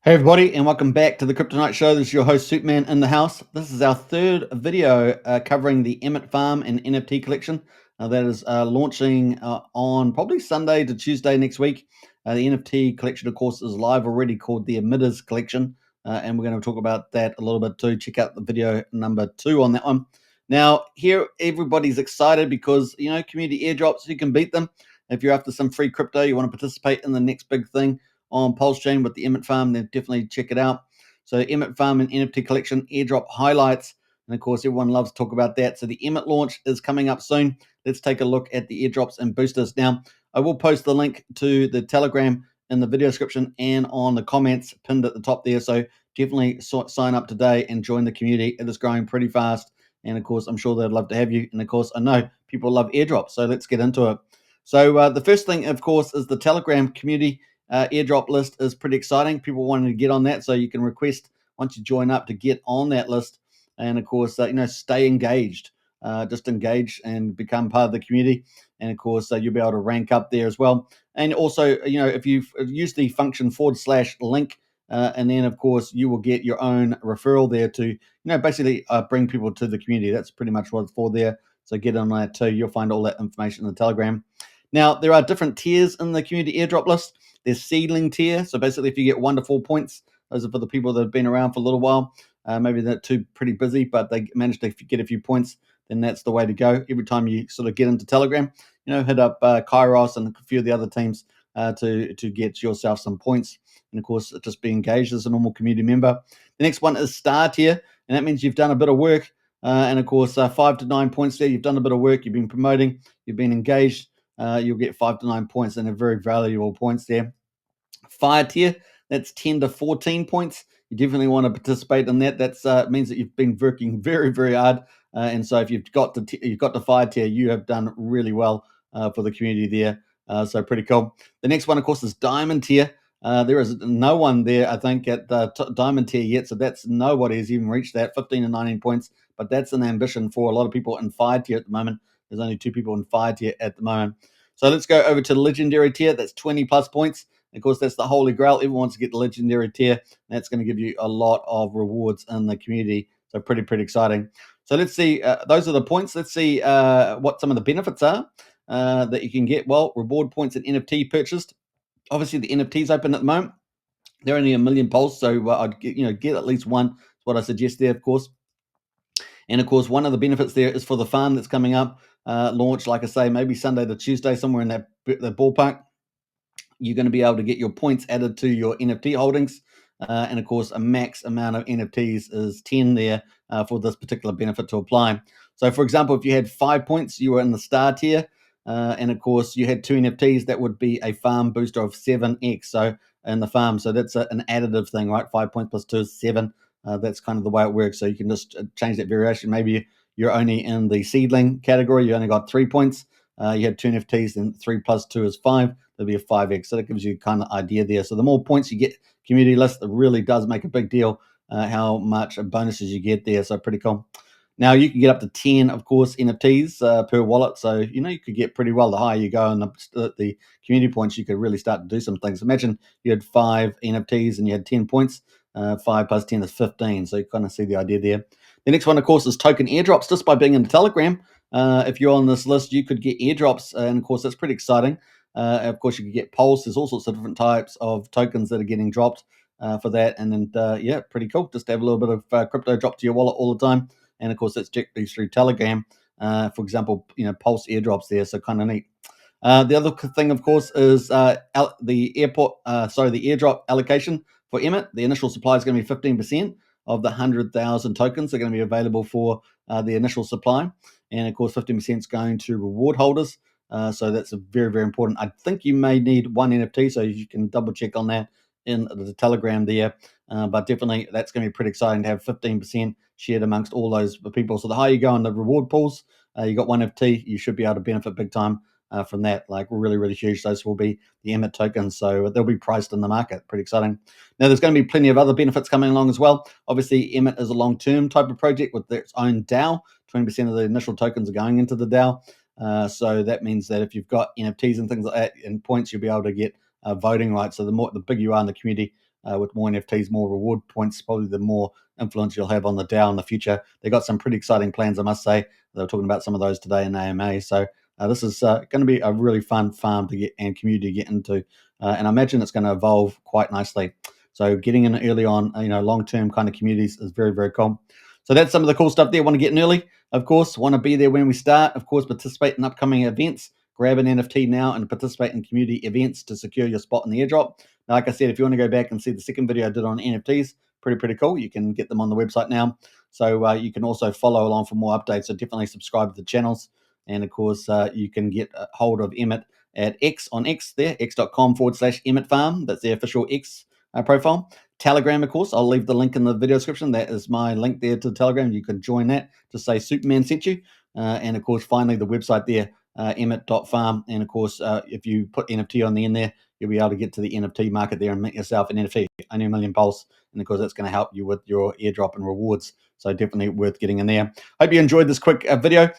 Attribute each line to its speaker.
Speaker 1: Hey everybody, and welcome back to the Kryptonite Show. This is your host Superman in the house. This is our third video covering the EMIT farm and NFT collection that is launching on probably Sunday to Tuesday next week. The NFT collection, of course, is live already, called the Emitters collection, and we're going to talk about that a little bit too. Check out the video number 2 on that one. Now, here everybody's excited because community airdrops, you can beat them. If you're after some free crypto, you want to participate in the next big thing on Pulse Chain with the EMIT farm, then definitely check it out. So EMIT farm and NFT collection airdrop highlights. And of course, everyone loves to talk about that. So the EMIT launch is coming up soon. Let's take a look at the airdrops and boosters. Now, I will post the link to the Telegram in the video description and on the comments pinned at the top there. So definitely sign up today and join the community. It is growing pretty fast. And of course, I'm sure they'd love to have you. And of course, I know people love airdrops. So let's get into it. So the first thing, of course, is the Telegram community airdrop list is pretty exciting. People wanting to get on that, so you can request once you join up to get on that list, and of course, stay engaged. Just engage and become part of the community, and of course, you'll be able to rank up there as well. And also, if you use the function /link, and then of course you will get your own referral there to basically bring people to the community. That's pretty much what it's for there. So get on that too. You'll find all that information in the Telegram. Now, there are different tiers in the community airdrop list. There's seedling tier. So basically, if you get 1 to 4 points, those are for the people that have been around for a little while. Maybe they're too pretty busy, but they managed to get a few points. Then that's the way to go. Every time you sort of get into Telegram, hit up Kairos and a few of the other teams to get yourself some points. And of course, just be engaged as a normal community member. The next one is star tier, and that means you've done a bit of work. And of course, 5 to 9 points there. You've done a bit of work. You've been promoting. You've been engaged. You'll get 5 to 9 points, and they're very valuable points there. Fire tier, that's 10 to 14 points. You definitely want to participate in that. That means that you've been working very, very hard. And so if you've got the fire tier, you have done really well for the community there. So pretty cool. The next one, of course, is diamond tier. There is no one there, I think, at the diamond tier yet. So that's nobody has even reached that, 15 to 19 points. But that's an ambition for a lot of people in fire tier at the moment. There's only 2 people in fire tier at the moment. So let's go over to the legendary tier. That's 20 plus points. Of course, that's the holy grail. Everyone wants to get the legendary tier. That's going to give you a lot of rewards in the community. So pretty exciting. So let's see. Those are the points. Let's see what some of the benefits are that you can get. Well, reward points and NFT purchased. Obviously, the NFTs open at the moment. They're only 1 million polls, so I'd get at least one. That's what I suggest there, of course. And of course, one of the benefits there is for the farm that's coming up, launch, like I say, maybe Sunday to Tuesday, somewhere in that ballpark. You're going to be able to get your points added to your NFT holdings. And of course, a max amount of NFTs is 10 there for this particular benefit to apply. So, for example, if you had 5 points, you were in the star tier. And of course, you had 2 NFTs, that would be a farm booster of 7x. So, in the farm. So, that's an additive thing, right? 5 points plus 2 is 7. That's kind of the way it works. So, you can just change that variation. Maybe you're only in the seedling category, you only got 3 points. You had 2 NFTs, and 3 plus 2 is 5. There'll be a 5x. So that gives you kind of idea there. So the more points you get, community list, it really does make a big deal how much bonuses you get there. So pretty cool. Now you can get up to 10, of course, NFTs per wallet. So you could get pretty well. The higher you go and the community points, you could really start to do some things. Imagine you had 5 NFTs and you had 10 points. 5 plus 10 is 15. So you kind of see the idea there. The next one, of course, is token airdrops. Just by being in the Telegram, if you're on this list, you could get airdrops. And of course, that's pretty exciting. Of course, you could get Pulse. There's all sorts of different types of tokens that are getting dropped for that. And then, yeah, pretty cool. Just to have a little bit of crypto drop to your wallet all the time. And of course, that's directly through Telegram. For example, Pulse airdrops there. So kind of neat. The other thing, of course, is the airdrop allocation for EMIT. The initial supply is going to be 15% of the 100,000 tokens are going to be available for the initial supply. And of course, 15% is going to reward holders. So that's a very important. I think you may need 1 NFT, so you can double check on that in the Telegram there. But definitely, that's going to be pretty exciting to have 15% shared amongst all those people. So the higher you go in the reward pools, you got 1 NFT, you should be able to benefit big time from that. Like really huge. Those will be the EMIT tokens, so they'll be priced in the market. Pretty exciting. Now, there's going to be plenty of other benefits coming along as well. Obviously, EMIT is a long-term type of project with its own DAO. 20% of the initial tokens are going into the DAO. So that means that if you've got NFTs and things like that and points, you'll be able to get voting rights. So the bigger you are in the community, with more NFTs, more reward points, probably the more influence you'll have on the DAO in the future. They got some pretty exciting plans, I must say. They were talking about some of those today in AMA. So this is going to be a really fun farm to get and community to get into, and I imagine it's going to evolve quite nicely. So getting in early on, long-term kind of communities is very, very cool. So that's some of the cool stuff there. Want to get in early, of course. Want to be there when we start. Of course, participate in upcoming events. Grab an NFT now and participate in community events to secure your spot in the airdrop. Now, like I said, if you want to go back and see the second video I did on NFTs, pretty cool. You can get them on the website now. So you can also follow along for more updates. So definitely subscribe to the channels. And of course, you can get a hold of EMIT at X on X there, x.com/EMIT Farm. That's the official X profile. Telegram, of course, I'll leave the link in the video description. That is my link there to Telegram. You can join that. Just say Superman sent you. And of course, finally, the website there, emit.farm. And of course, if you put NFT on the end there, you'll be able to get to the NFT market there and make yourself an NFT. Only 1 million pulse. And of course, that's going to help you with your airdrop and rewards. So definitely worth getting in there. Hope you enjoyed this quick video.